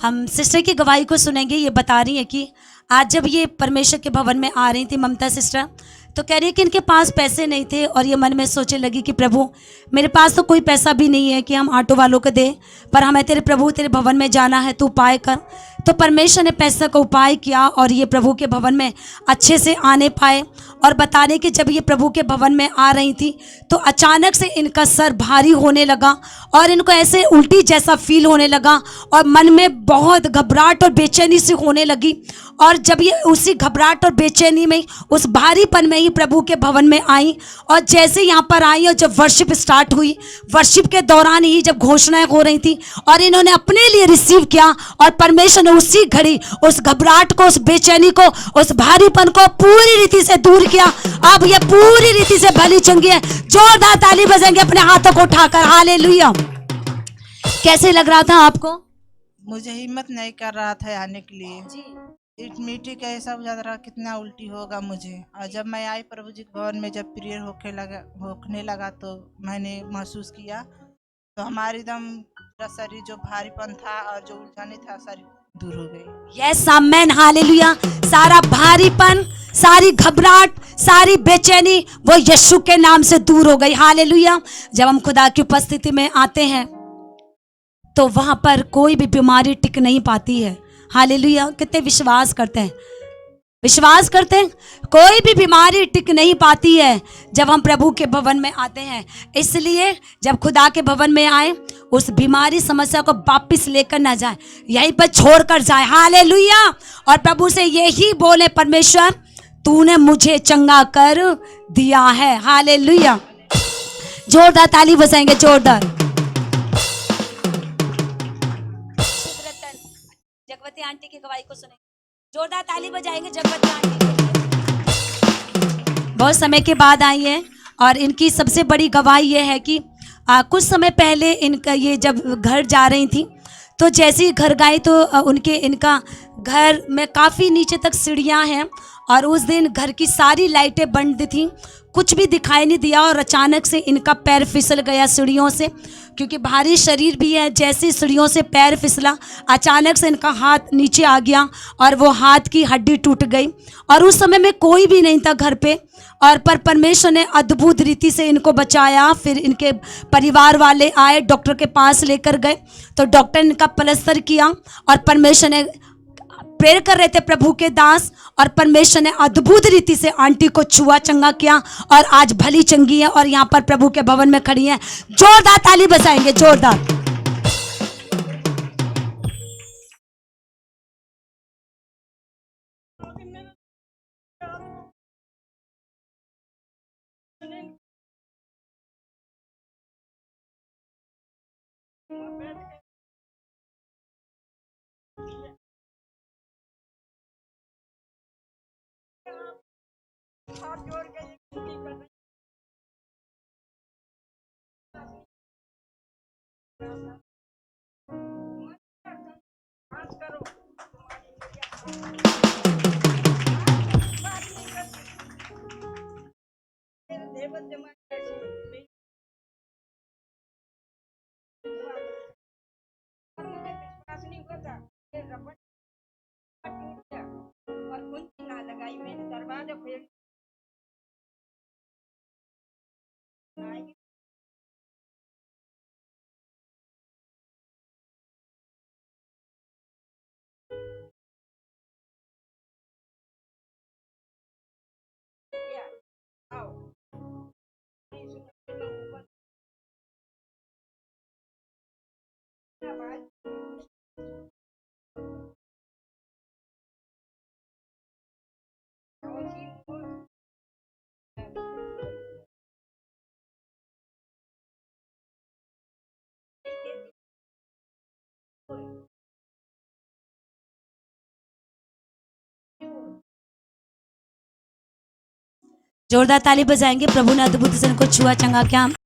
हम सिस्टर की गवाही को सुनेंगे। ये बता रही है कि आज जब ये परमेश्वर के भवन में आ रही थी ममता सिस्टर, तो कह रही है कि इनके पास पैसे नहीं थे और ये मन में सोचने लगी कि प्रभु मेरे पास तो कोई पैसा भी नहीं है कि हम ऑटो वालों को दें, पर हमें तेरे प्रभु तेरे भवन में जाना है, तू उपाय कर। तो परमेश्वर ने पैसा का उपाय किया और ये प्रभु के भवन में अच्छे से आने पाए। और बताने कि जब ये प्रभु के भवन में आ रही थी तो अचानक से इनका सर भारी होने लगा और इनको ऐसे उल्टी जैसा फील होने लगा और मन में बहुत घबराहट और बेचैनी सी होने लगी। और जब ये उसी घबराहट और बेचैनी में उस भारीपन में ही प्रभु के भवन में आई और जैसे यहाँ पर आई और जब वर्शिप स्टार्ट हुई, वर्शिप के दौरान ही जब घोषणाएं हो रही थी और इन्होंने अपने लिए रिसीव किया और परमेश्वर ने उसी घड़ी उस घबराहट को, उस बेचैनी को, उस भारीपन को पूरी रीति से दूर किया। अब ये पूरी रीति से भली चंगी है। जोरदार ताली बजाएंगे अपने हाथों को उठाकर। हालेलुया। कैसे लग रहा था आपको? मुझे हिम्मत नहीं कर रहा था आने के लिए जी। इस मीटिंग का ऐसा बुझा रहा कितना उल्टी होगा मुझे। और जब मैं आई प्रभु जी के भवन में, जब प्रेयर होने लगा तो मैंने महसूस किया तो हमारी एकदम पूरा शरीर जो भारीपन था और जो उलझाने था सारी दूर हो गई। Yes amen hallelujah. सारा भारीपन, सारी घबराहट, सारी बेचैनी वो यीशु के नाम से दूर हो गई। हालेलुया। जब हम खुदा की उपस्थिति में आते हैं तो वहां पर कोई भी बीमारी टिक नहीं पाती है। हालेलुया। कितने विश्वास करते हैं? विश्वास करते हैं कोई भी बीमारी टिक नहीं पाती है जब हम प्रभु के भवन में आते हैं। इसलिए जब खुदा के भवन में आए उस बीमारी समस्या को वापस लेकर ना जाए, यहीं पर छोड़कर जाए। हालेलुया। और प्रभु से यही बोले, परमेश्वर तूने मुझे चंगा कर दिया है। हालेलुया। जोरदार ताली बजाएंगे, जोरदार। जगवती आंटी की गवाही को सुनेंगे। जोरदार ताली बजाएंगे जगवती आंटी के लिए। बहुत समय के बाद आई है और इनकी सबसे बड़ी गवाही ये है कि कुछ समय पहले इनका ये जब घर जा रही थी तो जैसे ही घर गई तो इनका घर में काफ़ी नीचे तक सीढ़ियाँ हैं और उस दिन घर की सारी लाइटें बंद थीं, कुछ भी दिखाई नहीं दिया और अचानक से इनका पैर फिसल गया सीढ़ियों से, क्योंकि भारी शरीर भी है। जैसे सीढ़ियों से पैर फिसला, अचानक से इनका हाथ नीचे आ गया और वो हाथ की हड्डी टूट गई। और उस समय में कोई भी नहीं था घर पे, और पर परमेश्वर ने अद्भुत रीति से इनको बचाया। फिर इनके परिवार वाले आए, डॉक्टर के पास लेकर गए तो डॉक्टर ने इनका प्लास्टर किया और परमेश्वर ने प्रेयर कर रहे थे प्रभु के दास, और परमेश्वर ने अद्भुत रीति से आंटी को छुआ, चंगा किया और आज भली चंगी है और यहाँ पर प्रभु के भवन में खड़ी है। जोरदार ताली बजाएंगे, जोरदार। जोरदार ताली बजाएंगे। प्रभु ने अद्भुत से इनको छुआ, चंगा किया।